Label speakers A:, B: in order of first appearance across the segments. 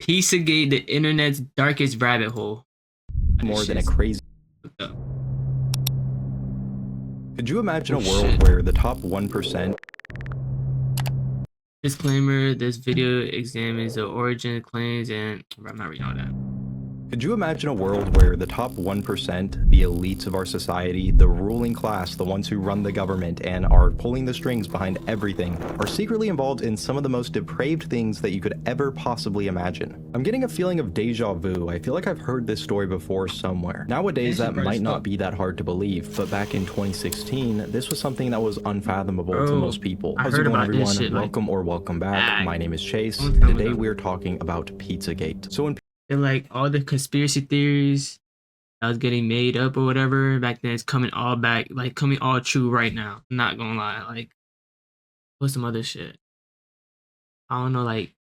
A: Pizzagate, the internet's darkest rabbit hole.
B: More than a crazy.
A: Up.
B: Could you imagine
A: Oh,
B: a world
A: shit.
B: where the top 1%?
A: Disclaimer: this video examines the origin, claims, and I'm not reading all that.
B: Could you imagine a world where the top 1%, the elites of our society, the ruling class, the ones who run the government and are pulling the strings behind everything, are secretly involved in some of the most depraved things that you could ever possibly imagine? I'm getting a feeling of deja vu. I feel like I've heard this story before somewhere. Nowadays, that might not be that hard to believe, but back in 2016, this was something that was unfathomable to most people.
A: I
B: How's it
A: heard
B: going,
A: about
B: everyone?
A: this shit,
B: Welcome or welcome back. My name is Chase,
A: long
B: and
A: time
B: today
A: ago.
B: we're talking about Pizzagate. So in
A: And like all the conspiracy theories that was getting made up or whatever back then, it's coming all back, like coming all true right now. I'm not gonna lie. Like, what's some other shit? I don't know, like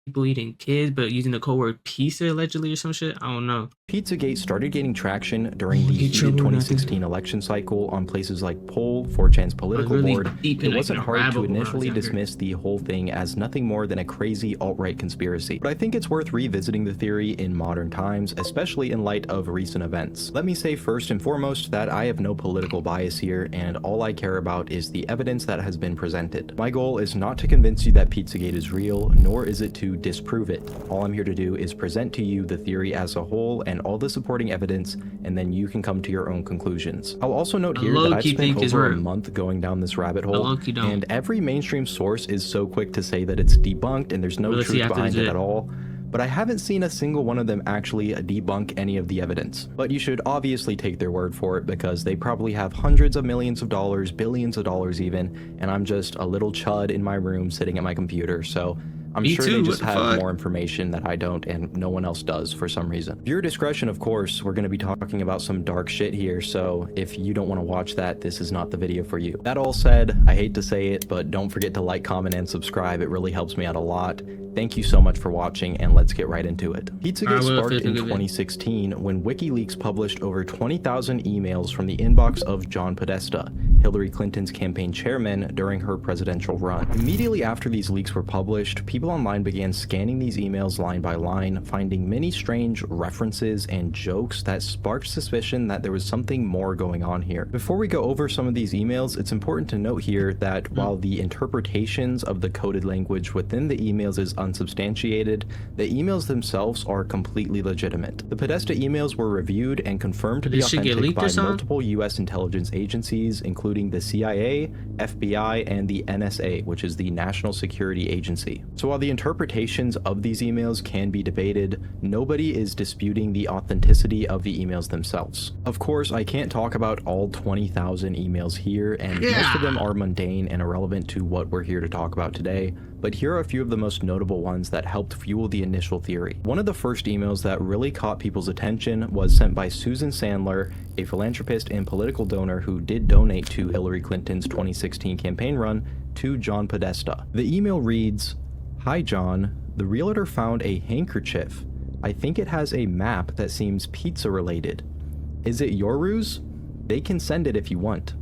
A: people eating kids but using the code word pizza allegedly or some shit. I don't know.
B: Pizzagate started gaining traction during the
A: Get
B: heated
A: trouble,
B: 2016 election cycle on places like Poll, 4chan's political
A: really
B: board.
A: deep in,
B: It
A: like,
B: wasn't
A: the
B: hard
A: rabbit
B: to
A: hole when I was
B: initially
A: younger.
B: dismiss the whole thing as nothing more than a crazy alt-right conspiracy. But I think it's worth revisiting the theory in modern times, especially in light of recent events. Let me say first and foremost that I have no political bias here, and all I care about is the evidence that has been presented. My goal is not to convince you that Pizzagate is real, nor is it to disprove it. All I'm here to do is present to you the theory as a whole and all the supporting evidence, and then you can come to your own conclusions. I'll also note here that I've spent over a month going down this rabbit hole, and every mainstream source is so quick to say that it's debunked and there's no truth behind it at all, but I haven't seen a single one of them actually debunk any of the evidence. But you should obviously take their word for it because they probably have hundreds of millions of dollars, billions of dollars even, and I'm just a little chud in my room sitting at my computer, so I'm sure they just have more information that I don't and no one else does for some reason. Viewer discretion, of course. We're going to be talking about some dark shit here, so if you don't want to watch that, this is not the video for you. That all said, I hate to say it, but don't forget to like, comment, and subscribe. It really helps me out a lot. Thank you so much for watching, and let's get right into it. Pizzagate sparked in 2016 when WikiLeaks published over 20,000 emails from the inbox of John Podesta, Hillary Clinton's campaign chairman during her presidential run. Immediately after these leaks were published, people online began scanning these emails line by line, finding many strange references and jokes that sparked suspicion that there was something more going on here. Before we go over some of these emails, it's important to note here that while the interpretations of the coded language within the emails is unsubstantiated, the emails themselves are completely legitimate. The Podesta emails were reviewed and confirmed to be authentic by multiple US intelligence agencies, including the CIA, FBI, and the NSA, which is the National Security Agency. So while the interpretations of these emails can be debated, nobody is disputing the authenticity of the emails themselves. Of course, I can't talk about all 20,000 emails here, and most of them are mundane and irrelevant to what we're here to talk about today, but here are a few of the most notable ones that helped fuel the initial theory. One of the first emails that really caught people's attention was sent by Susan Sandler, a philanthropist and political donor who did donate to Hillary Clinton's 2016 campaign run, to John Podesta. The email reads, "Hi John, the realtor found a handkerchief. I think it has a map that seems pizza related. Is it your ruse? They can send it if you want.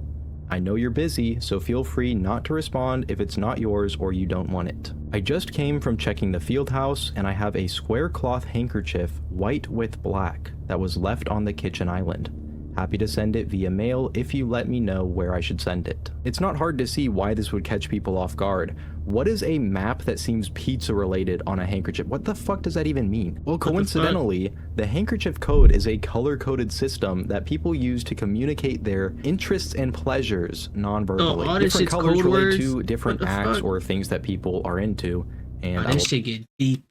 B: I know you're busy, so feel free not to respond if it's not yours or you don't want it. I just came from checking the field house and I have a square cloth handkerchief, white with black, that was left on the kitchen island. Happy to send it via mail if you let me know where I should send it." It's not hard to see why this would catch people off guard. What is a map that seems pizza related on a handkerchief? What the fuck does that even mean? Well, coincidentally, the handkerchief code is a color-coded system that people use to communicate their interests and pleasures non-verbally. Different colors relate to different acts or things that people are into, and
A: that shit get deep.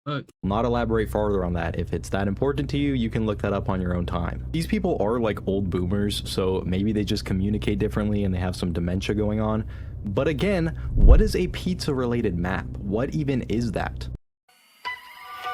B: I'll not elaborate farther on that. If it's that important to you, you can look that up on your own time. These people are like old boomers, so maybe they just communicate differently and they have some dementia going on. But again, what is a pizza-related map? What even is that?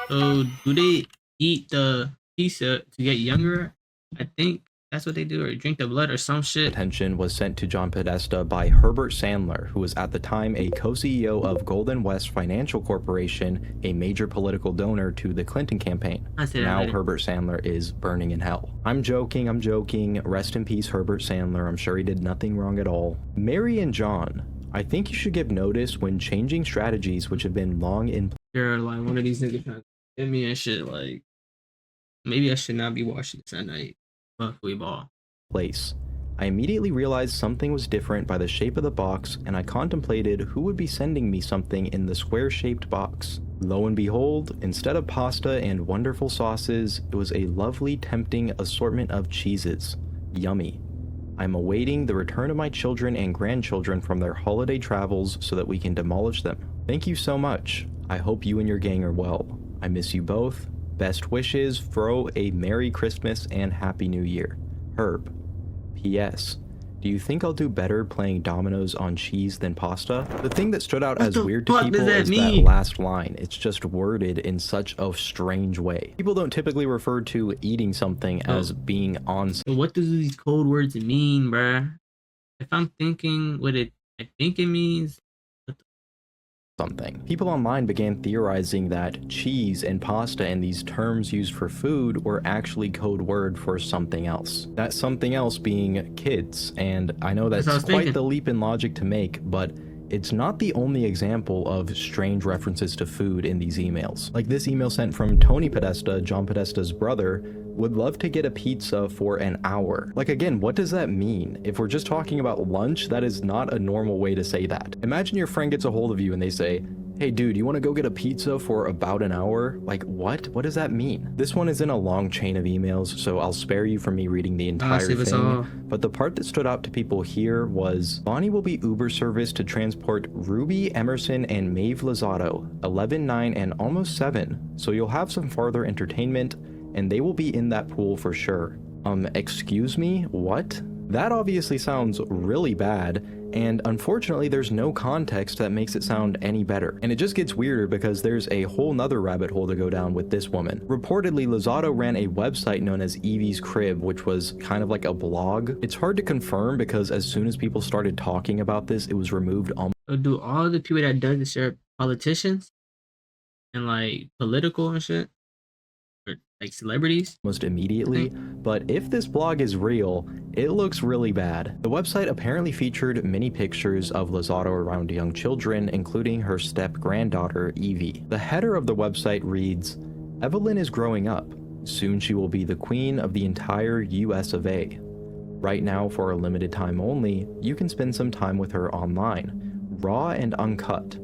A: So, do they eat the pizza to get younger? I think that's what they do, or drink the blood or some shit.
B: Attention was sent to John Podesta by Herbert Sandler, who was at the time a co-CEO of Golden West Financial Corporation, a major political donor to the Clinton campaign. Now Herbert Sandler is burning in hell. I'm joking. Rest in peace, Herbert Sandler. I'm sure he did nothing wrong at all. Mary and John, I think you should give notice when changing strategies which have been long in
A: Here, like one of these niggas trying to hit me and shit. Like maybe I should not be watching this at night. Fuck we ball.
B: Place. I immediately realized something was different by the shape of the box, and I contemplated who would be sending me something in the square-shaped box. Lo and behold, instead of pasta and wonderful sauces, it was a lovely, tempting assortment of cheeses. Yummy. I'm awaiting the return of my children and grandchildren from their holiday travels so that we can demolish them. Thank you so much. I hope you and your gang are well. I miss you both. Best wishes, Fro, a Merry Christmas and Happy New Year. Herb. P.S. Do you think I'll do better playing dominoes on cheese than pasta? The thing that stood out as weird to people is that last line. It's just worded in such a strange way. People don't typically refer to eating something as being on.
A: So what do these code words mean, bruh? If I'm thinking what I think it means,
B: something. People online began theorizing that cheese and pasta and these terms used for food were actually code word for something else. That something else being kids, and I know that's quite the leap in logic to make, but it's not the only example of strange references to food in these emails. Like this email sent from Tony Podesta, John Podesta's brother, would love to get a pizza for an hour. Like again, what does that mean? If we're just talking about lunch, that is not a normal way to say that. Imagine your friend gets a hold of you and they say, hey dude, you want to go get a pizza for about an hour? Like what? What does that mean? This one is in a long chain of emails, so I'll spare you from me reading the entire thing. But the part that stood out to people here was, Bonnie will be Uber service to transport Ruby, Emerson, and Maeve Lozado, 11, 9, and almost 7. So you'll have some farther entertainment, and they will be in that pool for sure. Excuse me? What? That obviously sounds really bad, and unfortunately there's no context that makes it sound any better. And it just gets weirder because there's a whole nother rabbit hole to go down with this woman. Reportedly, Lozado ran a website known as Evie's Crib, which was kind of like a blog. It's hard to confirm because as soon as people started talking about this, it was removed almost.
A: So do all the people that does this are politicians and like political and shit? Like celebrities?
B: Almost immediately, but if this blog is real, it looks really bad. The website apparently featured many pictures of Lozado around young children, including her step-granddaughter, Evie. The header of the website reads, Evelyn is growing up. Soon she will be the queen of the entire US of A. Right now, for a limited time only, you can spend some time with her online, raw and uncut.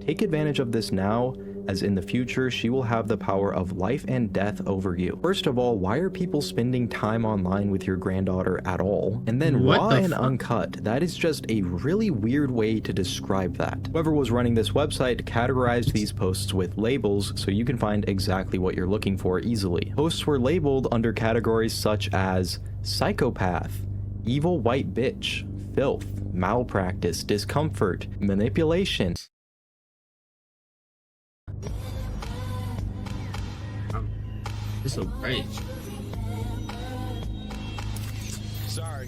B: Take advantage of this now, as in the future she will have the power of life and death over you. First of all, why are people spending time online with your granddaughter at all? And then raw and uncut, that is just a really weird way to describe that. Whoever was running this website categorized these posts with labels so you can find exactly what you're looking for easily. Posts were labeled under categories such as psychopath, evil white bitch, filth, malpractice, discomfort, manipulation.
A: It's so bright.
C: Sorry.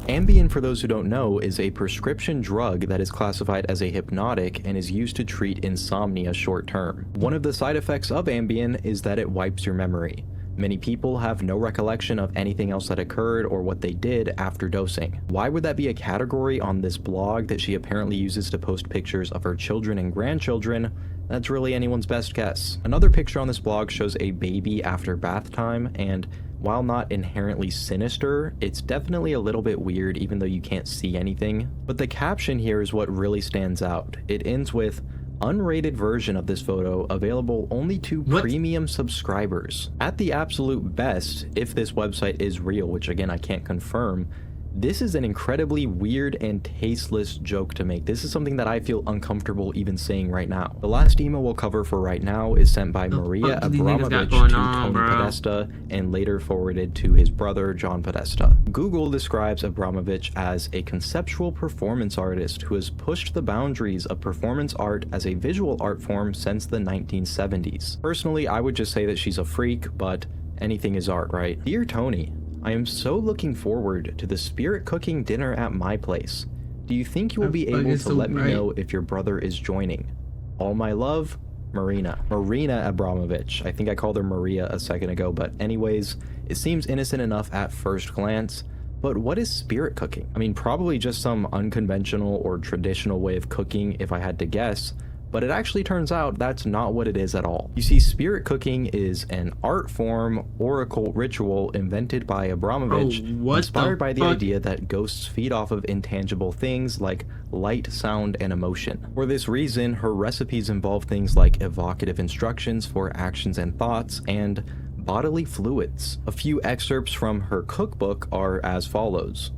B: Ambien, for those who don't know, is a prescription drug that is classified as a hypnotic and is used to treat insomnia short term. One of the side effects of Ambien is that it wipes your memory. Many people have no recollection of anything else that occurred or what they did after dosing. Why would that be a category on this blog that she apparently uses to post pictures of her children and grandchildren? That's really anyone's best guess. Another picture on this blog shows a baby after bath time, and while not inherently sinister, it's definitely a little bit weird even though you can't see anything. But the caption here is what really stands out. It ends with, unrated version of this photo available only to premium subscribers. At the absolute best, if this website is real, which again I can't confirm, this is an incredibly weird and tasteless joke to make. This is something that I feel uncomfortable even saying right now. The last email we'll cover for right now is sent by Maria Abramovich to Tony Podesta and later forwarded to his brother John Podesta. Google describes Abramovich as a conceptual performance artist who has pushed the boundaries of performance art as a visual art form since the 1970s. Personally, I would just say that she's a freak, but anything is art, right? Dear Tony, I am so looking forward to the spirit cooking dinner at my place. Do you think you will be able to let me know if your brother is joining? All my love, Marina. Marina Abramovich. I think I called her Maria a second ago, but anyways, it seems innocent enough at first glance, But what is spirit cooking? I mean, probably just some unconventional or traditional way of cooking if I had to guess, but it actually turns out that's not what it is at all. You see, spirit cooking is an art form or occult ritual invented by Abramovich, inspired by the idea that ghosts feed off of intangible things like light, sound, and emotion. For this reason, her recipes involve things like evocative instructions for actions and thoughts, and bodily fluids. A few excerpts from her cookbook are as follows.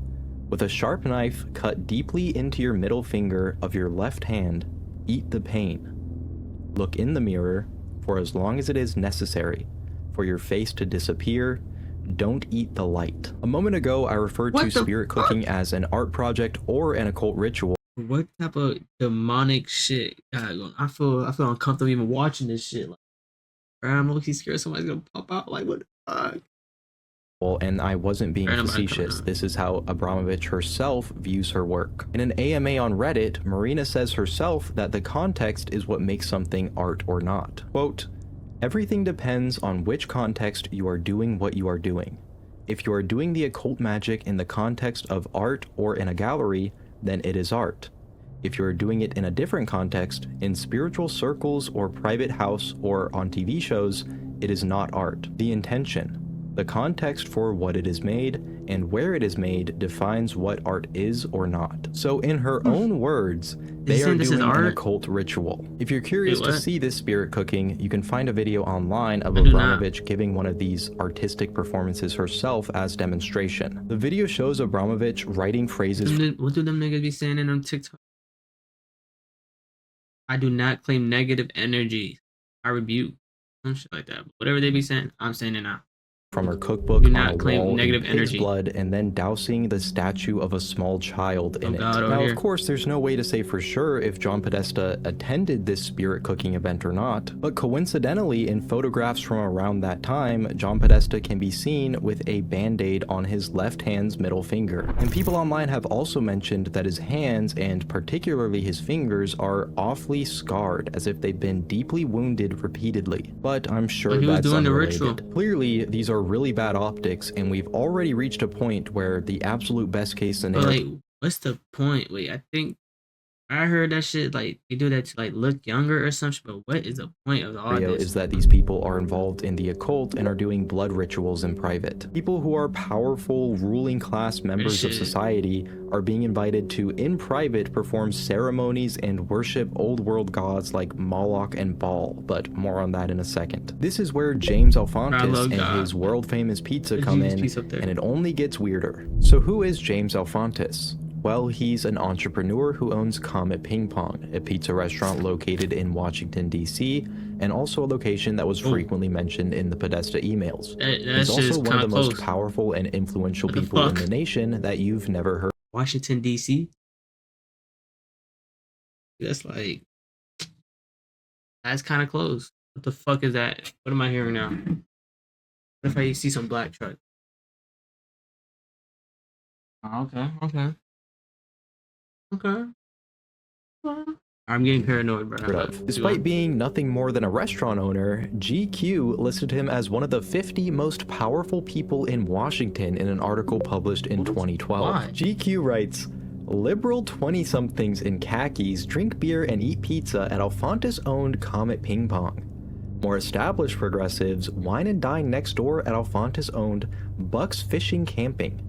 B: With a sharp knife, cut deeply into your middle finger of your left hand. Eat the pain. Look in the mirror for as long as it is necessary for your face to disappear. Don't eat the light. A moment ago, I referred to spirit cooking as an art project or an occult ritual.
A: What type of demonic shit? I feel uncomfortable even watching this shit. Like, I'm looking scared somebody's gonna pop out. Like, what the fuck?
B: And I wasn't being facetious. This is how Abramovich herself views her work. In an AMA on Reddit, Marina says herself that the context is what makes something art or not. Quote, everything depends on which context you are doing what you are doing. If you are doing the occult magic in the context of art or in a gallery, then it is art. If you are doing it in a different context, in spiritual circles or private house or on TV shows, it is not art. The intention, the context for what it is made and where it is made defines what art is or not. So in her own words, they are doing an occult ritual. If you're curious to see this spirit cooking, you can find a video online of Abramovich giving one of these artistic performances herself as demonstration. The video shows Abramovich writing phrases.
A: What do them niggas be saying in them TikTok? I do not claim negative energy. I rebuke. Some shit like that. Whatever they be saying, I'm saying it now.
B: From her cookbook on a wall in pig's blood and then dousing the statue of a small child in it. Now, of course, there's no way to say for sure if John Podesta attended this spirit cooking event or not, but coincidentally, in photographs from around that time, John Podesta can be seen with a band-aid on his left hand's middle finger. And people online have also mentioned that his hands, and particularly his fingers, are awfully scarred, as if they've been deeply wounded repeatedly. But I'm sure that's unrelated. Clearly, these are really bad optics, and we've already reached a point where the absolute best case scenario.
A: But like, what's the point? Wait, I think I heard that shit, like, they do that to, like, look younger or something, but what is the point of all this?
B: Is that these people are involved in the occult and are doing blood rituals in private. People who are powerful, ruling class members of society are being invited to, in private, perform ceremonies and worship old world gods like Moloch and Baal, but more on that in a second. This is where James Alefantis and his world-famous pizza come in, and it only gets weirder. So who is James Alefantis? Well, he's an entrepreneur who owns Comet Ping Pong, a pizza restaurant located in Washington, D.C., and also a location that was frequently mentioned in the Podesta emails. He's also one of the most powerful and influential people in the nation that you've never heard.
A: Washington, D.C.? That's like... That's kind of close. What the fuck is that? What am I hearing now? What if I see some black truck? Oh, okay. I'm getting paranoid, bro.
B: Despite being nothing more than a restaurant owner, GQ listed him as one of the 50 most powerful people in Washington in an article published in 2012. GQ writes, liberal 20-somethings in khakis drink beer and eat pizza at Alefantis-owned Comet Ping Pong. More established progressives wine and dine next door at Alefantis-owned Buck's Fishing Camping.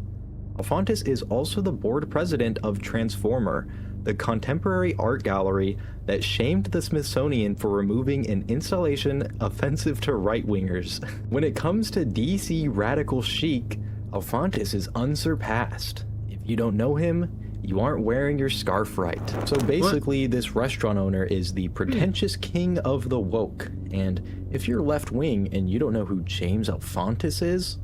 B: Alefantis is also the board president of Transformer, the contemporary art gallery that shamed the Smithsonian for removing an installation offensive to right-wingers. When it comes to DC radical chic, Alefantis is unsurpassed. If you don't know him, you aren't wearing your scarf right. So basically, this restaurant owner is the pretentious king of the woke, and if you're left-wing and you don't know who James Alefantis is,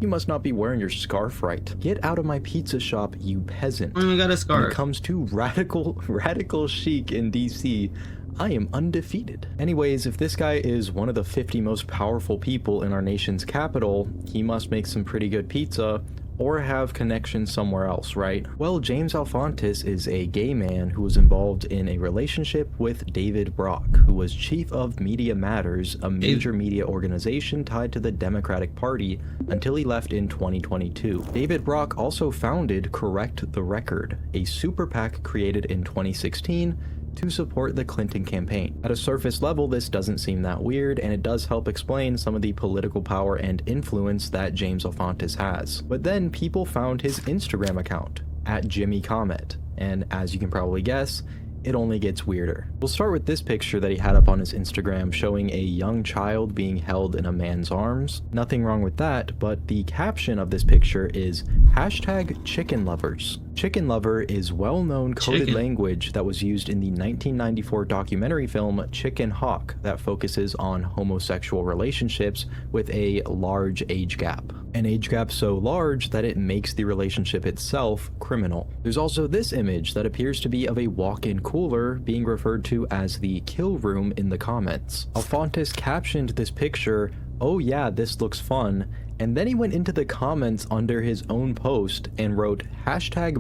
B: you must not be wearing your scarf right. Get out of my pizza shop, you peasant.
A: I got a scarf.
B: When it comes to radical chic in DC, I am undefeated. Anyways, if this guy is one of the 50 most powerful people in our nation's capital, he must make some pretty good pizza, or have connections somewhere else, right? Well, James Alefantis is a gay man who was involved in a relationship with David Brock, who was chief of Media Matters, a major media organization tied to the Democratic Party, until he left in 2022. David Brock also founded Correct the Record, a super PAC created in 2016 to support the Clinton campaign. At a surface level, this doesn't seem that weird, and it does help explain some of the political power and influence that James Alefantis has. But then people found his Instagram account, @JimmyComet, and as you can probably guess, it only gets weirder. We'll start with this picture that he had up on his Instagram showing a young child being held in a man's arms. Nothing wrong with that, but the caption of this picture is #ChickenLovers. Chicken lover is well-known coded language that was used in the 1994 documentary film Chicken Hawk that focuses on homosexual relationships with a large age gap. An age gap so large that it makes the relationship itself criminal. There's also this image that appears to be of a walk-in cooler being referred to as the kill room in the comments. Alefantis captioned this picture, "Oh yeah, this looks fun," and then he went into the comments under his own post and wrote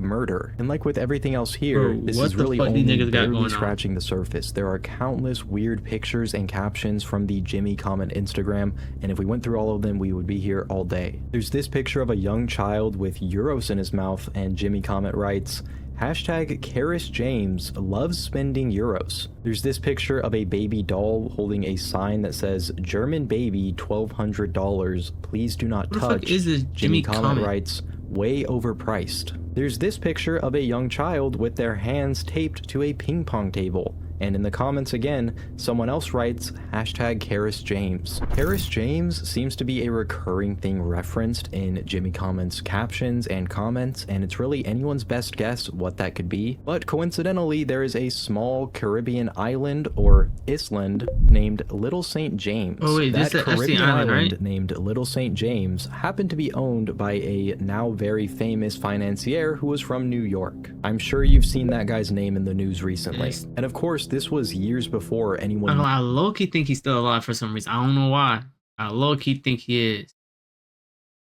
B: #murder. And like with everything else here, this is really only barely scratching the surface. There are countless weird pictures and captions from the Jimmy Comment Instagram, and if we went through all of them, we would be here all day. There's this picture of a young child with euros in his mouth, and Jimmy Comment writes, #Karis James loves spending euros. There's this picture of a baby doll holding a sign that says German baby $1,200, please do not touch.
A: What the fuck is this Jimmy
B: Comment writes, way overpriced. There's this picture of a young child with their hands taped to a ping pong table. And in the comments again, someone else writes #Karis James. Karis James seems to be a recurring thing referenced in Jimmy Comment's captions and comments, and it's really anyone's best guess what that could be. But coincidentally, there is a small Caribbean island or island named Little St. James.
A: Oh wait,
B: that Caribbean
A: island, right?
B: Named Little St. James happened to be owned by a now very famous financier who was from New York. I'm sure you've seen that guy's name in the news recently.
A: Yes.
B: And of course, this was years before anyone.
A: I low-key think he's still alive for some reason. I don't know why. I low-key think he is.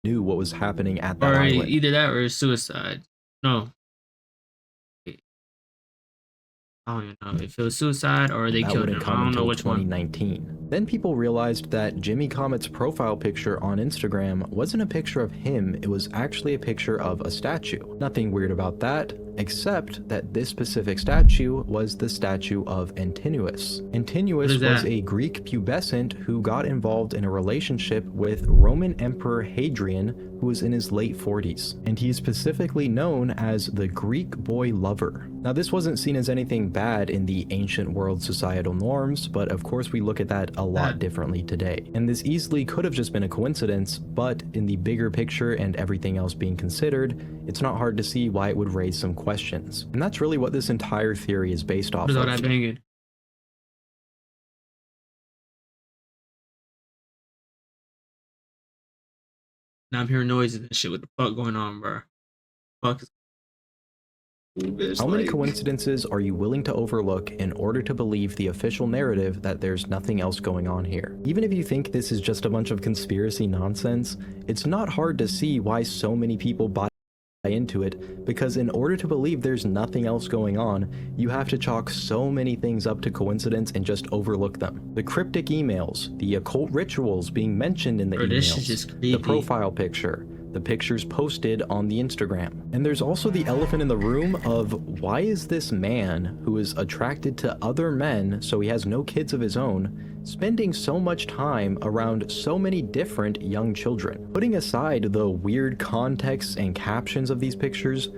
B: Knew what was happening at that
A: Or
B: island.
A: either that or suicide. No. I don't even know if it was suicide or they killed him. I don't know which one.
B: 2019. Then people realized that Jimmy Comment's profile picture on Instagram wasn't a picture of him, it was actually a picture of a statue. Nothing weird about that, except that this specific statue was the statue of Antinous. Antinous was a Greek pubescent who got involved in a relationship with Roman Emperor Hadrian, who was in his late 40s, and he is specifically known as the Greek boy lover. Now, this wasn't seen as anything bad in the ancient world societal norms, but of course we look at that a lot differently today. And this easily could have just been a coincidence, but in the bigger picture and everything else being considered, it's not hard to see why it would raise some questions. And that's really what this entire theory is based off of.
A: What is all that banging? Now I'm hearing noises and shit. What the fuck going on, bro? Fuck.
B: How many coincidences are you willing to overlook in order to believe the official narrative that there's nothing else going on here? Even if you think this is just a bunch of conspiracy nonsense, it's not hard to see why so many people buy into it, because in order to believe there's nothing else going on, you have to chalk so many things up to coincidence and just overlook them. The cryptic emails, the occult rituals being mentioned in the emails, the profile picture, the pictures posted on the Instagram. And there's also the elephant in the room of why is this man who is attracted to other men, so he has no kids of his own, spending so much time around so many different young children? Putting aside the weird context and captions of these pictures,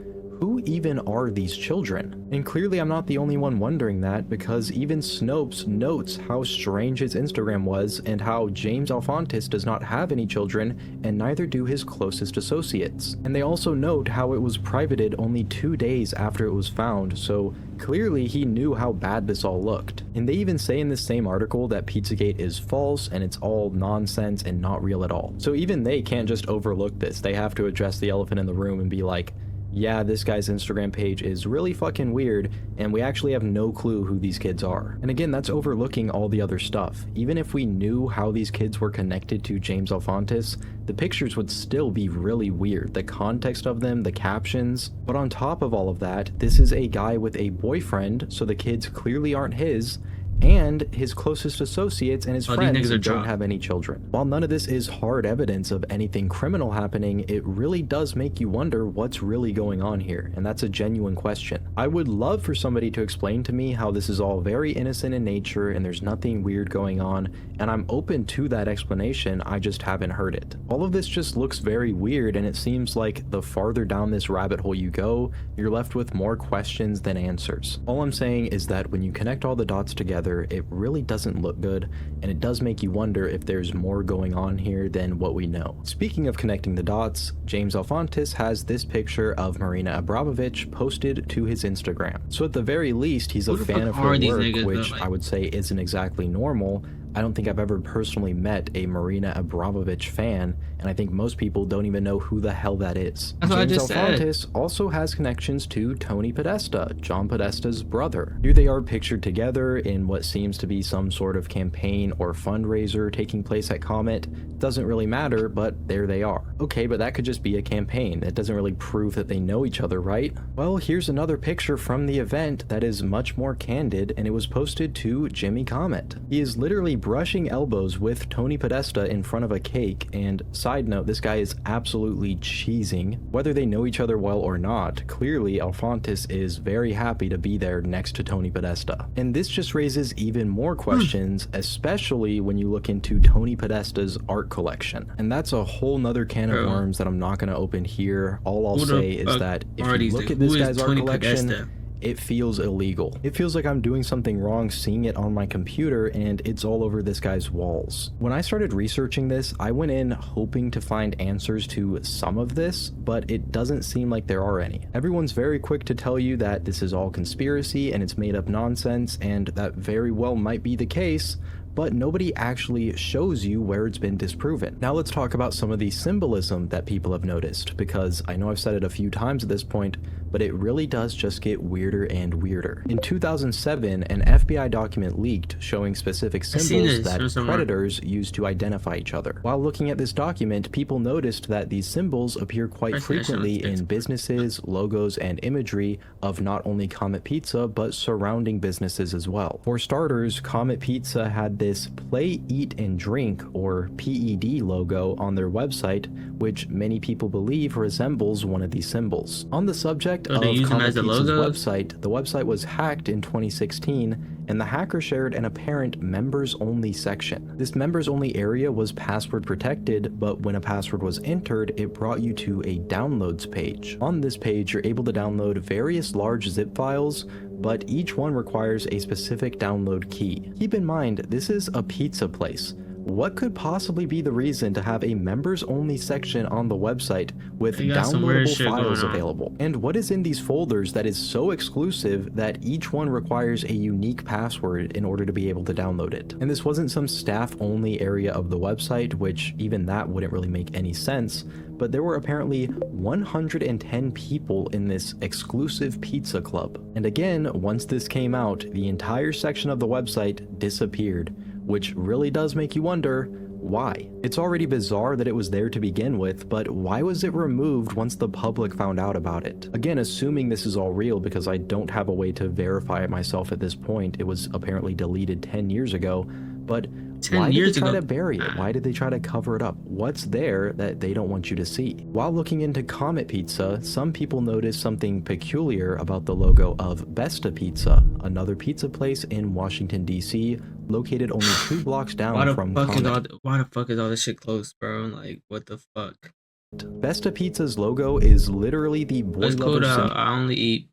B: who even are these children? And clearly I'm not the only one wondering that, because even Snopes notes how strange his Instagram was and how James Alefantis does not have any children, and neither do his closest associates. And they also note how it was privated only 2 days after it was found, so clearly he knew how bad this all looked. And they even say in this same article that Pizzagate is false and it's all nonsense and not real at all. So even they can't just overlook this. They have to address the elephant in the room and be like, Yeah, this guy's Instagram page is really fucking weird, and we actually have no clue who these kids are. And again, that's overlooking all the other stuff. Even if we knew how these kids were connected to James Alefantis, the pictures would still be really weird. The context of them, the captions. But on top of all of that, this is a guy with a boyfriend, so the kids clearly aren't his, and his closest associates and his
A: Oh, these
B: friends
A: niggas are
B: don't
A: drunk.
B: have any children. While none of this is hard evidence of anything criminal happening, it really does make you wonder what's really going on here, and that's a genuine question. I would love for somebody to explain to me how this is all very innocent in nature and there's nothing weird going on, and I'm open to that explanation, I just haven't heard it. All of this just looks very weird, and it seems like the farther down this rabbit hole you go, you're left with more questions than answers. All I'm saying is that when you connect all the dots together, it really doesn't look good, and it does make you wonder if there's more going on here than what we know. Speaking of connecting the dots, James Alefantis has this picture of Marina Abramovich posted to his Instagram. So at the very least, he's a
A: Who the
B: fan
A: fuck
B: of her
A: are these
B: work,
A: niggas,
B: which
A: though? Like,
B: I would say isn't exactly normal. I don't think I've ever personally met a Marina Abramovich fan, and I think most people don't even know who the hell that is.
A: That's what I
B: James
A: just said.
B: Alefantis also has connections to Tony Podesta, John Podesta's brother. Here they are pictured together in what seems to be some sort of campaign or fundraiser taking place at Comet. Doesn't really matter, but there they are. Okay, but that could just be a campaign. That doesn't really prove that they know each other, right? Well, here's another picture from the event that is much more candid, and it was posted to Jimmy Comet. He is literally brushing elbows with Tony Podesta in front of a cake, and side note, this guy is absolutely cheesing. Whether they know each other well or not, clearly Alefantis is very happy to be there next to Tony Podesta. And this just raises even more questions, especially when you look into Tony Podesta's art collection. And that's a whole nother can of
A: Bro.
B: worms that I'm not going to open here. All I'll
A: Who the
B: say is
A: fuck
B: that if
A: are
B: you
A: these
B: look
A: niggas?
B: at this
A: Who is
B: guy's art
A: Tony
B: collection,
A: Podesta?
B: it feels illegal. It feels like I'm doing something wrong seeing it on my computer, and it's all over this guy's walls. When I started researching this, I went in hoping to find answers to some of this, but it doesn't seem like there are any. Everyone's very quick to tell you that this is all conspiracy and it's made up nonsense, and that very well might be the case, but nobody actually shows you where it's been disproven. Now let's talk about some of the symbolism that people have noticed, because I know I've said it a few times at this point, but it really does just get weirder and weirder. In 2007, an FBI document leaked showing specific
A: seen
B: symbols
A: this
B: that
A: from somewhere.
B: predators use to identify each other. While looking at this document, people noticed that these symbols appear quite
A: I've seen that shit on
B: frequently in
A: Facebook.
B: businesses, logos, and imagery of not only Comet Pizza, but surrounding businesses as well. For starters, Comet Pizza had this Play, Eat, and Drink, or PED logo on their website, which many people believe resembles one of these symbols. On the subject
A: So they
B: of
A: use them
B: Comet
A: as the
B: Pizza's
A: logos?
B: website, the website was hacked in 2016, and the hacker shared an apparent members-only section. This members-only area was password protected, but when a password was entered, it brought you to a downloads page. On this page, you're able to download various large zip files, but each one requires a specific download key. Keep in mind, this is a pizza place. What could possibly be the reason to have a members-only section on the website with
A: They got some weird
B: downloadable
A: shit
B: files
A: going on.
B: available? And what is in these folders that is so exclusive that each one requires a unique password in order to be able to download it? And this wasn't some staff-only area of the website, which even that wouldn't really make any sense, but there were apparently 110 people in this exclusive pizza club. And again, once this came out, the entire section of the website disappeared, which really does make you wonder, why? It's already bizarre that it was there to begin with, but why was it removed once the public found out about it? Again, assuming this is all real, because I don't have a way to verify it myself at this point. It was apparently deleted 10 years ago, but
A: 10
B: why did
A: years
B: they try
A: ago?
B: to bury it? Why did they try to cover it up? What's there that they don't want you to see? While looking into Comet Pizza, some people noticed something peculiar about the logo of Besta Pizza, another pizza place in Washington, D.C., located only 2 blocks down from Comet.
A: Why the fuck is all this shit close, bro? Like, what the fuck?
B: Besta Pizza's logo is literally the boy
A: It's cool
B: lover
A: though.
B: symbol.
A: I only eat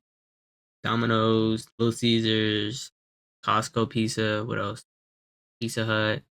A: Domino's, Little Caesars, Costco pizza. What else? Pizza Hut,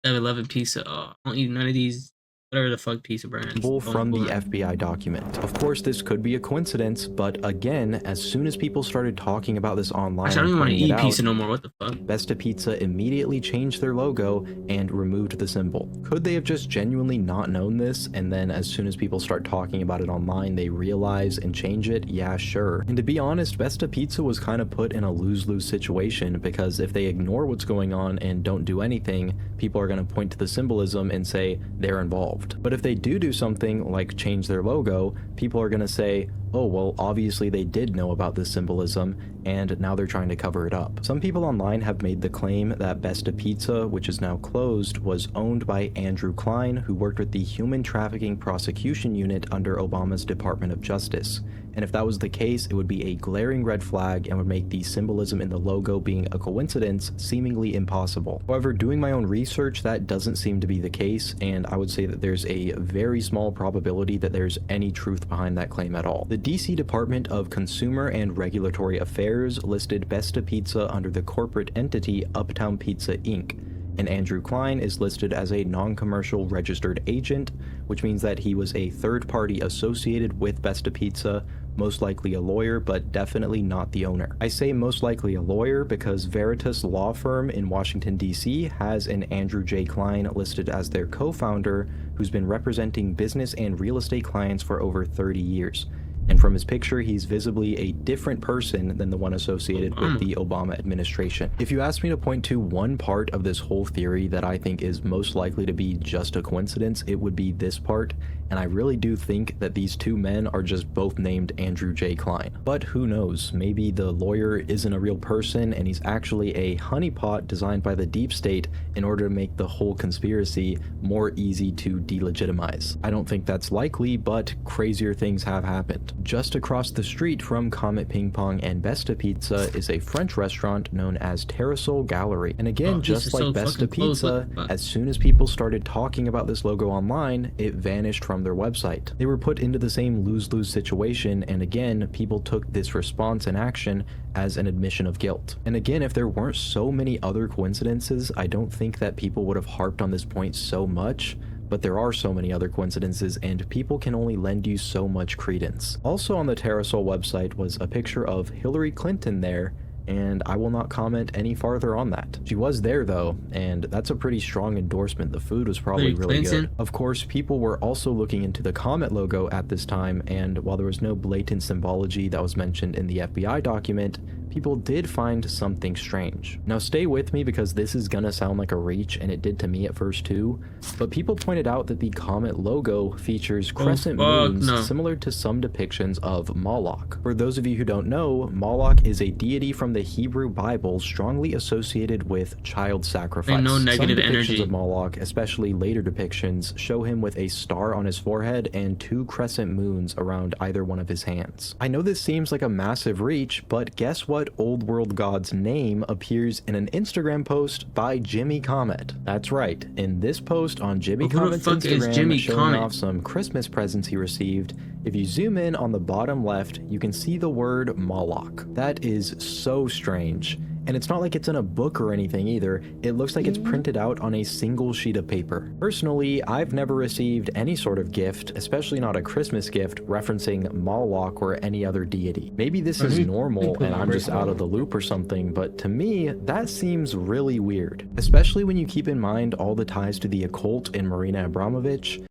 A: 7-Eleven pizza. Oh, I don't eat none of these whatever the fuck pizza brands.
B: From the FBI document. Of course, this could be a coincidence, but again, as soon as people started talking about this online,
A: Actually, I don't even want to
B: pointing it
A: eat pizza
B: out,
A: no more. What the fuck?
B: Besta Pizza immediately changed their logo and removed the symbol. Could they have just genuinely not known this, and then as soon as people start talking about it online, they realize and change it? Yeah, sure. And to be honest, Besta Pizza was kind of put in a lose-lose situation, because if they ignore what's going on and don't do anything, people are going to point to the symbolism and say they're involved. But if they do something like change their logo, people are going to say, oh, well, obviously they did know about this symbolism, and now they're trying to cover it up. Some people online have made the claim that Besta Pizza, which is now closed, was owned by Andrew Klein, who worked with the Human Trafficking Prosecution Unit under Obama's Department of Justice. And if that was the case, it would be a glaring red flag and would make the symbolism in the logo being a coincidence seemingly impossible. However, doing my own research, that doesn't seem to be the case, and I would say that there's a very small probability that there's any truth behind that claim at all. The DC Department of Consumer and Regulatory Affairs listed Besta Pizza under the corporate entity Uptown Pizza Inc., and Andrew Klein is listed as a non-commercial registered agent, which means that he was a third party associated with Besta Pizza, most likely a lawyer, but definitely not the owner. I say most likely a lawyer because Veritas Law Firm in Washington, D.C. has an Andrew J. Klein listed as their co-founder, who's been representing business and real estate clients for over 30 years. And from his picture, he's visibly a different person than the one associated with the Obama administration. If you ask me to point to one part of this whole theory that I think is most likely to be just a coincidence, it would be this part, and I really do think that these two men are just both named Andrew J. Klein. But who knows, maybe the lawyer isn't a real person and he's actually a honeypot designed by the deep state in order to make the whole conspiracy more easy to delegitimize. I don't think that's likely, but crazier things have happened. Just across the street from Comet Ping Pong and Besta Pizza is a French restaurant known as Terrasol Gallery. And again, just like Besta Pizza, as soon as people started talking about this logo online, it vanished from their website. They were put into the same lose-lose situation, and again, people took this response and action as an admission of guilt. And again, if there weren't so many other coincidences, I don't think that people would have harped on this point so much. But there are so many other coincidences, and people can only lend you so much credence. Also on the Terrasol website was a picture of Hillary Clinton there, and I will not comment any farther on that. She was there though, and that's a pretty strong endorsement. The food was probably really good. Of course, people were also looking into the Comet logo at this time, and while there was no blatant symbology that was mentioned in the FBI document, people did find something strange. Now stay with me because this is gonna sound like a reach, and it did to me at first too, but people pointed out that the Comet logo features crescent moons similar to some depictions of Moloch. For those of you who don't know, Moloch is a deity from the Hebrew Bible strongly associated with child sacrifice.
A: And no negative
B: some depictions
A: energy
B: of Moloch, especially later depictions, show him with a star on his forehead and two crescent moons around either one of his hands. I know this seems like a massive reach, but guess what old world god's name appears in an Instagram post by Jimmy Comet? That's right, in this post on Jimmy Comet's Instagram showing off some Christmas presents he received, if you zoom in on the bottom left, you can see the word Moloch. That is so strange. And it's not like it's in a book or anything either. It looks like it's printed out on a single sheet of paper. Personally, I've never received any sort of gift, especially not a Christmas gift, referencing Moloch or any other deity. Maybe this is normal and I'm just out of the loop or something, but to me, that seems really weird. Especially when you keep in mind all the ties to the occult in Marina Abramovich.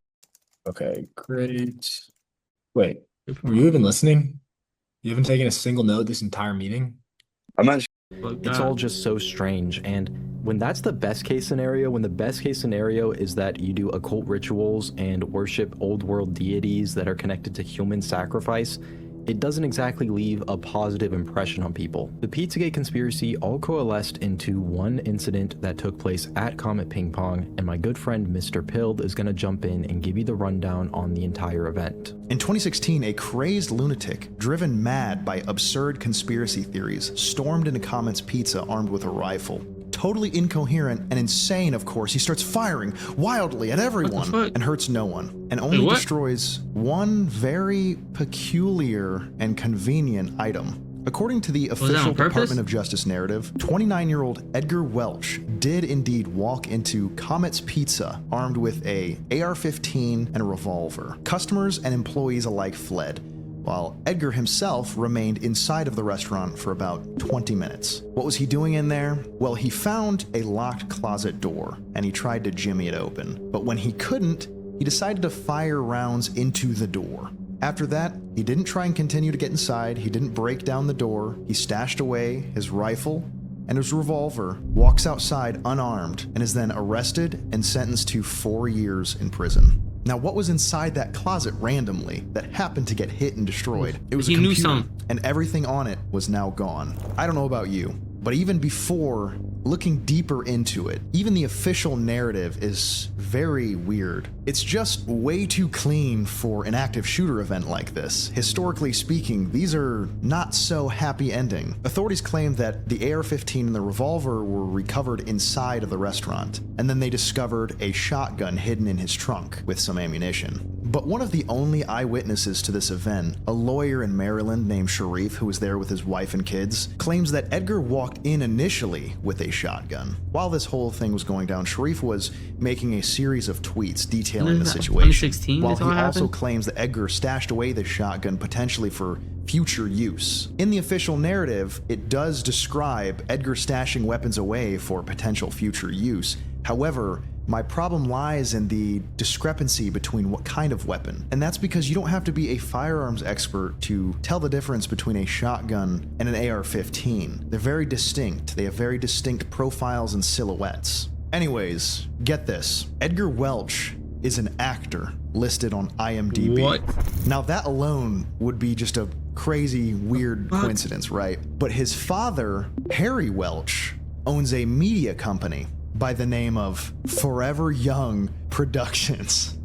D: Okay, great. Wait, were you even listening? You haven't taken a single note this entire meeting?
E: I'm not.
B: It's all just so strange, and when that's the best case scenario, when the best case scenario is that you do occult rituals and worship old world deities that are connected to human sacrifice, it doesn't exactly leave a positive impression on people. The Pizzagate conspiracy all coalesced into one incident that took place at Comet Ping Pong, and my good friend Mr. Pild is going to jump in and give you the rundown on the entire event.
F: In 2016, a crazed lunatic, driven mad by absurd conspiracy theories, stormed into Comet's Pizza armed with a rifle. Totally incoherent and insane, of course, he starts firing wildly at everyone and hurts no one, and only destroys one very peculiar and convenient item. According to the
A: that
F: official
A: on purpose?
F: Department of Justice narrative, 29-year-old Edgar Welch did indeed walk into Comet's Pizza armed with a AR-15 and a revolver. Customers and employees alike fled, while Edgar himself remained inside of the restaurant for about 20 minutes. What was he doing in there? Well, he found a locked closet door, and he tried to jimmy it open. But when he couldn't, he decided to fire rounds into the door. After that, he didn't try and continue to get inside, he didn't break down the door, he stashed away his rifle and his revolver, walks outside unarmed, and is then arrested and sentenced to 4 years in prison. Now, what was inside that closet randomly that happened to get hit and destroyed? It was a
A: He knew
F: computer,
A: some.
F: and everything on it was now gone. I don't know about you, but even before looking deeper into it, even the official narrative is very weird. It's just way too clean for an active shooter event like this. Historically speaking, these are not so happy ending. Authorities claim that the AR-15 and the revolver were recovered inside of the restaurant, and then they discovered a shotgun hidden in his trunk with some ammunition. But one of the only eyewitnesses to this event, a lawyer in Maryland named Sharif, who was there with his wife and kids, claims that Edgar walked in initially with a shotgun. While this whole thing was going down, Sharif was making a series of tweets detailing the situation.
A: 2016
F: while
A: is
F: he
A: what
F: also
A: happened?
F: claims that Edgar stashed away the shotgun potentially for future use. In the official narrative, it does describe Edgar stashing weapons away for potential future use. However, my problem lies in the discrepancy between what kind of weapon. And that's because you don't have to be a firearms expert to tell the difference between a shotgun and an AR-15. They're very distinct. They have very distinct profiles and silhouettes. Anyways, get this. Edgar Welch is an actor listed on IMDb.
A: What?
F: Now that alone would be just a crazy, weird coincidence, right? But his father, Harry Welch, owns a media company by the name of Forever Young Productions.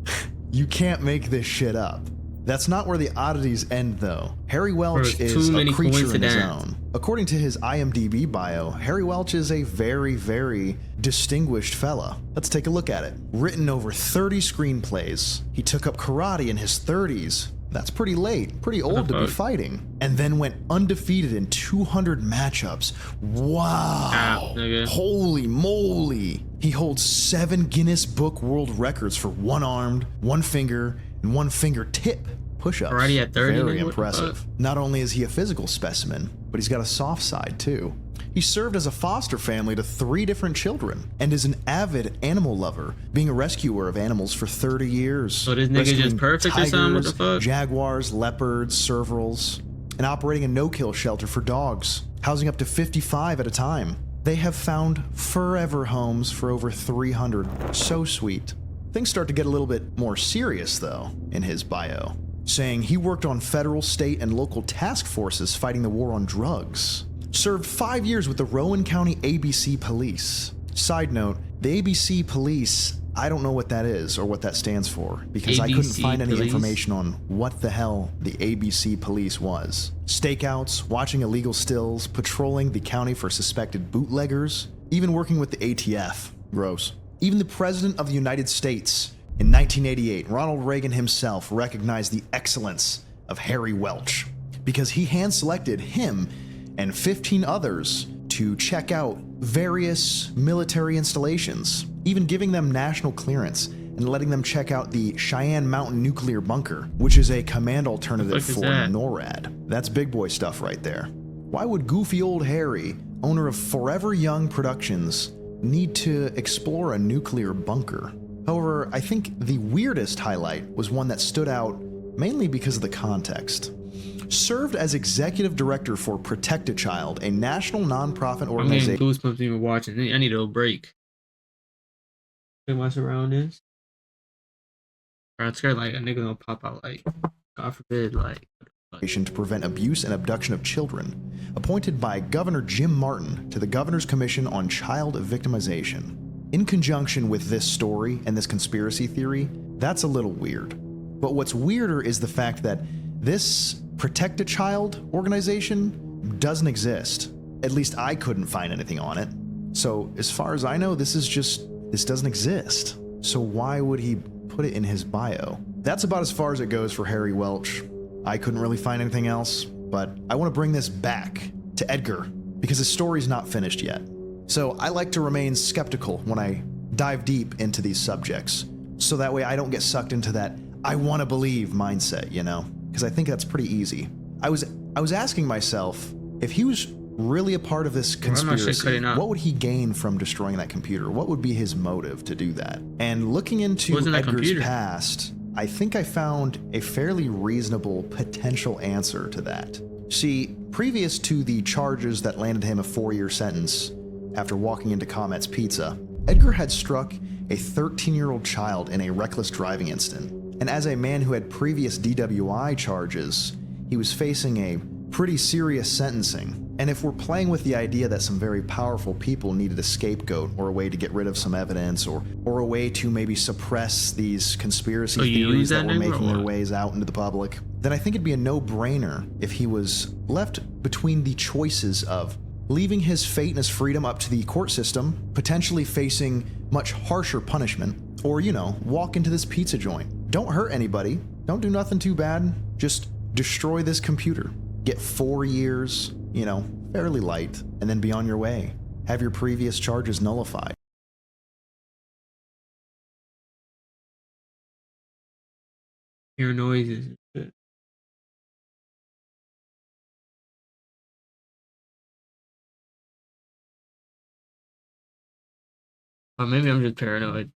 F: You can't make this shit up. That's not where the oddities end, though. Harry Welch
A: There's
F: is
A: too
F: a
A: many
F: creature in his
A: coincidences.
F: own. According to his IMDb bio, Harry Welch is a very, very distinguished fella. Let's take a look at it. Written over 30 screenplays. He took up karate in his 30s. That's pretty late, pretty old to be fighting. And then went undefeated in 200 matchups. Wow.
A: Nigga.
F: Holy moly. He holds 7 Guinness Book World Records for one-armed, one finger, and one fingertip push-ups.
A: Already at 30,
F: Very
A: nigga, what the
F: impressive.
A: fuck?
F: Not only is he a physical specimen, but he's got a soft side too. He served as a foster family to 3 different children and is an avid animal lover, being a rescuer of animals for 30 years.
A: So this nigga just
F: rescuing
A: perfect or something? What the
F: tigers,
A: fuck?
F: jaguars, leopards, servals, and operating a no-kill shelter for dogs, housing up to 55 at a time. They have found forever homes for over 300. So sweet. Things start to get a little bit more serious, though, in his bio, saying he worked on federal, state, and local task forces fighting the war on drugs. Served 5 years with the Rowan County ABC Police. Side note, the ABC Police, I don't know what that is or what that stands for, because I couldn't
A: ABC
F: find any
A: Police?
F: information on what the hell the ABC Police was. Stakeouts, watching illegal stills, patrolling the county for suspected bootleggers, even working with the ATF. Gross. Even the President of the United States in 1988, Ronald Reagan himself recognized the excellence of Harry Welch because he hand-selected him and 15 others to check out various military installations, even giving them national clearance and letting them check out the Cheyenne Mountain Nuclear Bunker, which is a command alternative
A: The fuck is
F: for
A: that?
F: NORAD. That's big boy stuff right there. Why would goofy old Harry, owner of Forever Young Productions, need to explore a nuclear bunker? However, I think the weirdest highlight was one that stood out mainly because of the context. Served as executive director for Protect a Child, a national nonprofit
A: I'm getting
F: organization.
A: goosebumps even watching. I need a little break. Think what's around this? Bro, I'm scared like a nigga gonna pop out like, God forbid, like.
F: To prevent abuse and abduction of children, appointed by Governor Jim Martin to the Governor's Commission on Child Victimization. In conjunction with this story and this conspiracy theory, that's a little weird. But what's weirder is the fact that this Protect a Child organization doesn't exist. At least I couldn't find anything on it. So as far as I know, this doesn't exist. So why would he put it in his bio? That's about as far as it goes for Harry Welch. I couldn't really find anything else. but I want to bring this back to Edgar because his story's not finished yet. So I like to remain skeptical when I dive deep into these subjects, so that way I don't get sucked into that I want to believe mindset, you know? Because I think that's pretty easy. I was asking myself, if he was really a part of this conspiracy, what would he gain from destroying that computer? What would be his motive to do that? And looking into Edgar's past, I think I found a fairly reasonable potential answer to that. See, previous to the charges that landed him a 4-year sentence after walking into Comet's Pizza, Edgar had struck a 13-year-old child in a reckless driving incident. And as a man who had previous DWI charges, he was facing a pretty serious sentencing. And if we're playing with the idea that some very powerful people needed a scapegoat or a way to get rid of some evidence or a way to maybe suppress these conspiracy theories that were making their ways out into the public, then I think it'd be a no-brainer if he was left between the choices of leaving his fate and his freedom up to the court system, potentially facing much harsher punishment, or, you know, walk into this pizza joint. Don't hurt anybody. Don't do nothing too bad. Just destroy this computer. Get 4 years, you know, fairly light, and then be on your way. Have your previous charges nullified.
A: Hear noises and shit. Or maybe I'm just paranoid.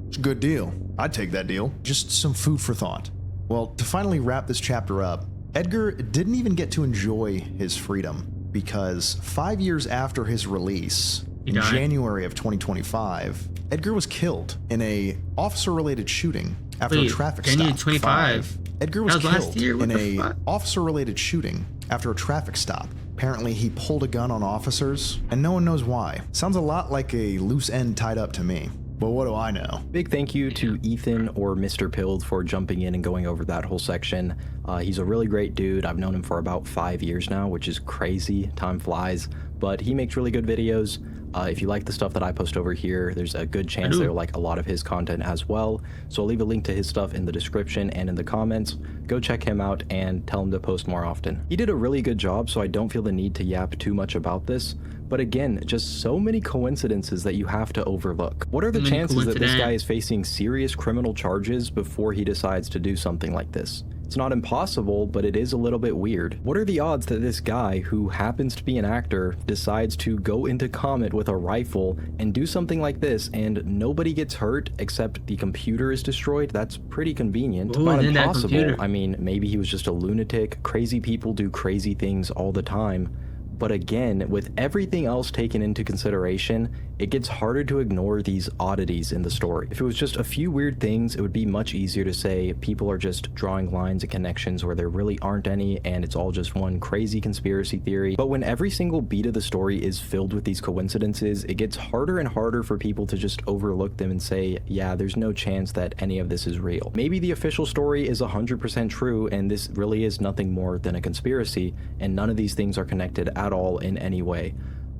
F: It's a good deal. I'd take that deal. Just some food for thought. Well, to finally wrap this chapter up, Edgar didn't even get to enjoy his freedom because 5 years after his release, in January of 2025, Edgar was killed in a officer-related shooting after a traffic stop.
A: January 25.
F: Edgar was killed in a officer-related shooting after a traffic stop. Apparently, he pulled a gun on officers, and no one knows why. Sounds a lot like a loose end tied up to me. But what do I know?
B: Big thank you to Ethan or Mr. Pilled for jumping in and going over that whole section. He's a really great dude. I've known him for about 5 years now, which is crazy. Time flies. But he makes really good videos. If you like the stuff that I post over here, there's a good chance they'll like a lot of his content as well. So I'll leave a link to his stuff in the description and in the comments. Go check him out and tell him to post more often. He did a really good job, so I don't feel the need to yap too much about this. But again, just so many coincidences that you have to overlook. What are the chances that this guy is facing serious criminal charges before he decides to do something like this? It's not impossible, but it is a little bit weird. What are the odds that this guy, who happens to be an actor, decides to go into Comet with a rifle and do something like this and nobody gets hurt except the computer is destroyed? That's pretty convenient.
A: Ooh,
B: not impossible. I mean, maybe he was just a lunatic. Crazy people do crazy things all the time. But again, with everything else taken into consideration, it gets harder to ignore these oddities in the story. If it was just a few weird things, it would be much easier to say people are just drawing lines and connections where there really aren't any and it's all just one crazy conspiracy theory. But when every single beat of the story is filled with these coincidences, it gets harder and harder for people to just overlook them and say, yeah, there's no chance that any of this is real. Maybe the official story is 100% true and this really is nothing more than a conspiracy and none of these things are connected at all in any way.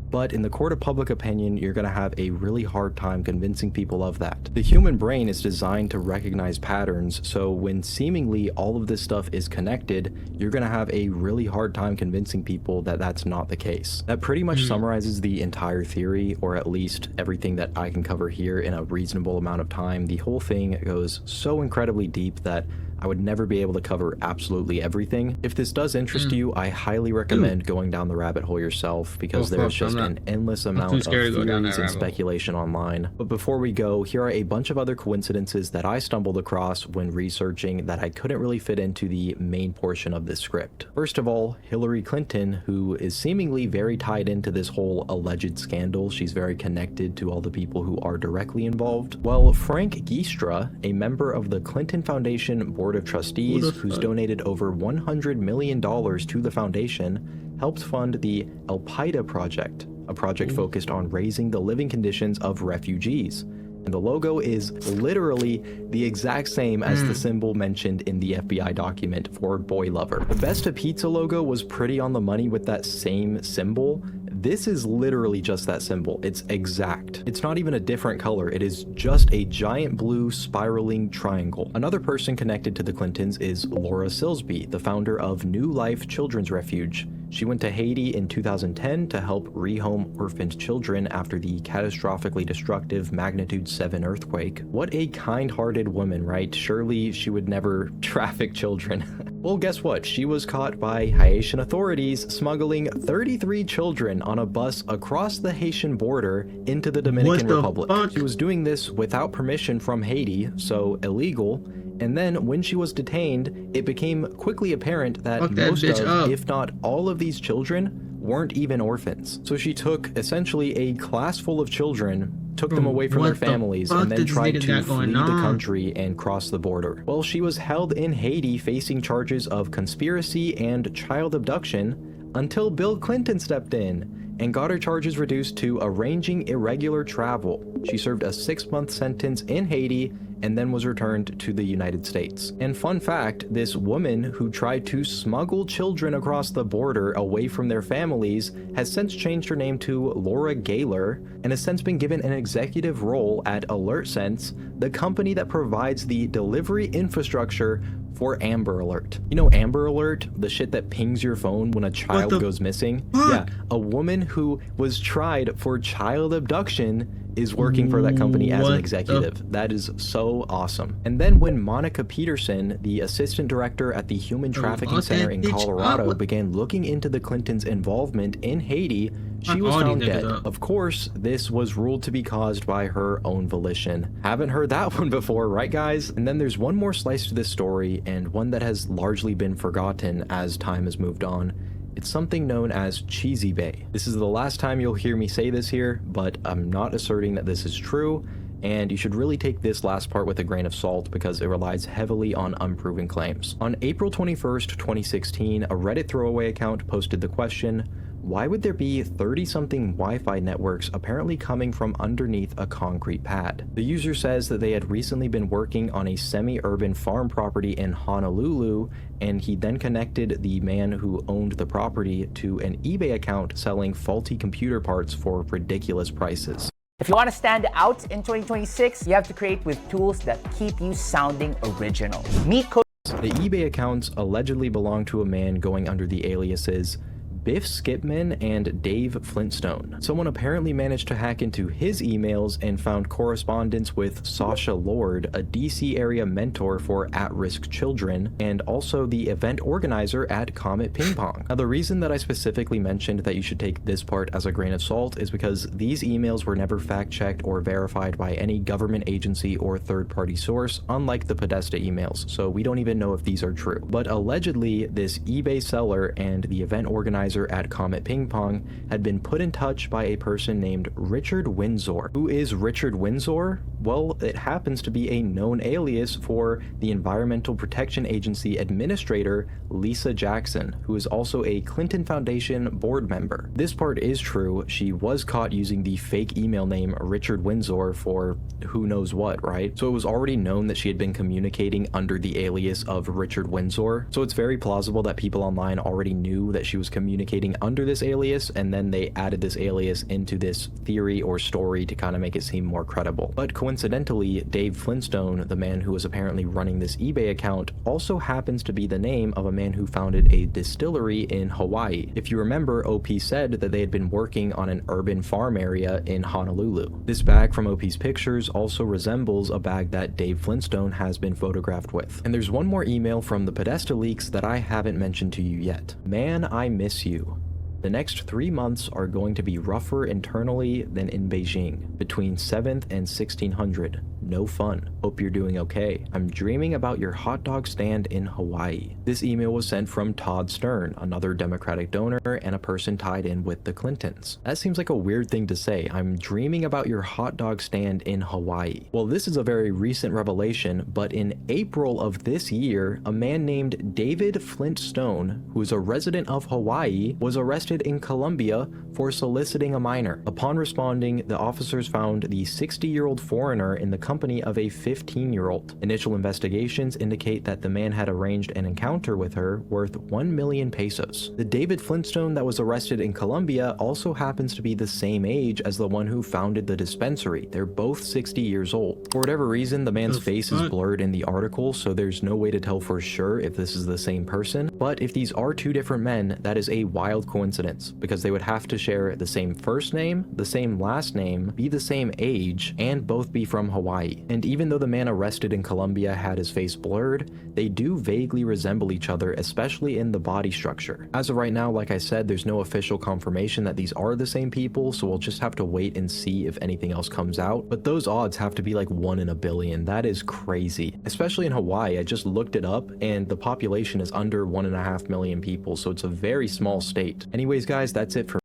B: But in the court of public opinion, you're going to have a really hard time convincing people of that. The human brain is designed to recognize patterns, so when seemingly all of this stuff is connected, you're going to have a really hard time convincing people that that's not the case. That pretty much summarizes the entire theory, or at least everything that I can cover here in a reasonable amount of time. The whole thing goes so incredibly deep that I would never be able to cover absolutely everything. If this does interest you, I highly recommend going down the rabbit hole yourself because there's just an endless amount of theories and speculation online. But before we go, here are a bunch of other coincidences that I stumbled across when researching that I couldn't really fit into the main portion of this script. First of all, Hillary Clinton, who is seemingly very tied into this whole alleged scandal. She's very connected to all the people who are directly involved. Well, Frank Giestra, a member of the Clinton Foundation Board of Trustees, who's donated over $100 million to the foundation, helped fund the El Paida project, a project focused on raising the living conditions of refugees. And the logo is literally the exact same as the symbol mentioned in the FBI document for Boy Lover. The Best of Pizza logo was pretty on the money with that same symbol. This is literally just that symbol. It's exact. It's not even a different color. It is just a giant blue spiraling triangle. Another person connected to the Clintons is Laura Silsby, the founder of New Life Children's Refuge. She went to Haiti in 2010 to help rehome orphaned children after the catastrophically destructive magnitude 7 earthquake. What a kind-hearted woman, right? Surely she would never traffic children. Well, guess what? She was caught by Haitian authorities smuggling 33 children on a bus across the Haitian border into the Dominican Republic.
A: Fuck?
B: She was doing this without permission from Haiti, so illegal. And then when she was detained, it became quickly apparent that
A: Fuck that
B: most
A: bitch
B: of,
A: up.
B: if not all of these children weren't even orphans. So she took essentially a class full of children, took them away from their
A: What the
B: families,
A: fuck
B: and then
A: does this
B: tried
A: nigga
B: to
A: got
B: flee
A: going
B: the
A: on?
B: country and cross the border. Well, she was held in Haiti facing charges of conspiracy and child abduction until Bill Clinton stepped in and got her charges reduced to arranging irregular travel. She served a 6-month sentence in Haiti and then was returned to the United States. And fun fact, this woman who tried to smuggle children across the border away from their families has since changed her name to Laura Gaylor and has since been given an executive role at AlertSense, the company that provides the delivery infrastructure for Amber Alert. You know Amber Alert? The shit that pings your phone when a child goes missing?
A: fuck?
B: Yeah, a woman who was tried for child abduction is working for that company as
A: What
B: an
A: the-
B: executive. That is so awesome. And then when Monica Peterson, the assistant director at the Human Trafficking
A: lock
B: Center
A: that
B: in
A: bitch
B: Colorado,
A: up.
B: began looking into the Clintons' involvement in Haiti, she
A: Fuck
B: was
A: all these
B: found
A: niggas
B: dead.
A: up.
B: Of course, this was ruled to be caused by her own volition. Haven't heard that one before, right guys? And then there's one more slice to this story, and one that has largely been forgotten as time has moved on. It's something known as Cheesy Bay. This is the last time you'll hear me say this here, but I'm not asserting that this is true, and you should really take this last part with a grain of salt because it relies heavily on unproven claims. On April 21st, 2016, a Reddit throwaway account posted the question, why would there be 30-something Wi-Fi networks apparently coming from underneath a concrete pad? The user says that they had recently been working on a semi-urban farm property in Honolulu, and he then connected the man who owned the property to an eBay account selling faulty computer parts for ridiculous prices.
E: If you want to stand out in 2026, you have to create with tools that keep you sounding original. Meet Code.
B: The eBay accounts allegedly belong to a man going under the aliases Biff Skipman and Dave Flintstone. Someone apparently managed to hack into his emails and found correspondence with Sasha Lord, a DC area mentor for at-risk children, and also the event organizer at Comet Ping Pong. Now, the reason that I specifically mentioned that you should take this part as a grain of salt is because these emails were never fact-checked or verified by any government agency or third-party source, unlike the Podesta emails, so we don't even know if these are true. But allegedly, this eBay seller and the event organizer at Comet Ping Pong had been put in touch by a person named Richard Windsor. Who is Richard Windsor? Well, it happens to be a known alias for the Environmental Protection Agency Administrator Lisa Jackson, who is also a Clinton Foundation board member. This part is true. She was caught using the fake email name Richard Windsor for who knows what, right? So it was already known that she had been communicating under the alias of Richard Windsor. So it's very plausible that people online already knew that she was communicating under this alias, and then they added this alias into this theory or story to kind of make it seem more credible. But coincidentally, Dave Flintstone, the man who was apparently running this eBay account, also happens to be the name of a man who founded a distillery in Hawaii. If you remember, OP said that they had been working on an urban farm area in Honolulu. This bag from OP's pictures also resembles a bag that Dave Flintstone has been photographed with. And there's one more email from the Podesta leaks that I haven't mentioned to you yet. Man, I miss you. The next 3 months are going to be rougher internally than in Beijing, between 7th and 1600. No fun. Hope you're doing okay. I'm dreaming about your hot dog stand in Hawaii. This email was sent from Todd Stern, another Democratic donor and a person tied in with the Clintons. That seems like a weird thing to say. I'm dreaming about your hot dog stand in Hawaii. Well, this is a very recent revelation, but in April of this year, a man named David Flintstone, who is a resident of Hawaii, was arrested in Colombia for soliciting a minor. Upon responding, the officers found the 60-year-old foreigner in the company company of a 15-year-old. Initial investigations indicate that the man had arranged an encounter with her worth 1 million pesos. The David Flintstone that was arrested in Colombia also happens to be the same age as the one who founded the dispensary. They're both 60 years old. For whatever reason, the man's face is blurred in the article, so there's no way to tell for sure if this is the same person. But if these are two different men, that is a wild coincidence, because they would have to share the same first name, the same last name, be the same age, and both be from Hawaii. And even though the man arrested in Colombia had his face blurred, they do vaguely resemble each other, especially in the body structure. As of right now, like I said, there's no official confirmation that these are the same people, so we'll just have to wait and see if anything else comes out. But those odds have to be like 1 in a billion. That is crazy. Especially in Hawaii, I just looked it up, and the population is under 1.5 million people, so it's a very small state. Anyways, guys, that's it for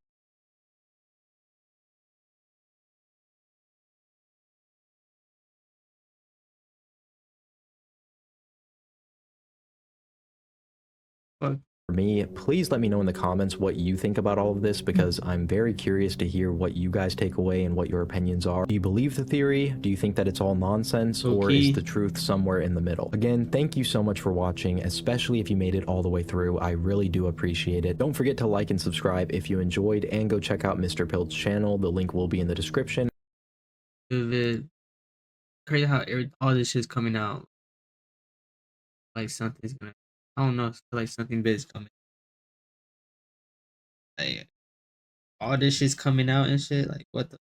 A: Fuck.
B: me. Please let me know in the comments what you think about all of this, because I'm very curious to hear what you guys take away and what your opinions are. Do you believe the theory? Do you think that it's all nonsense, or is the truth somewhere in the middle? Again, thank you so much for watching, especially if you made it all the way through. I really do appreciate it. Don't forget to like and subscribe if you enjoyed, and go check out Mr. Pilt's channel. The link will be in the description.
A: Crazy how all this shit's coming out. Like something's gonna, I don't know, like something big is coming. Like all this shit's coming out and shit. Like what the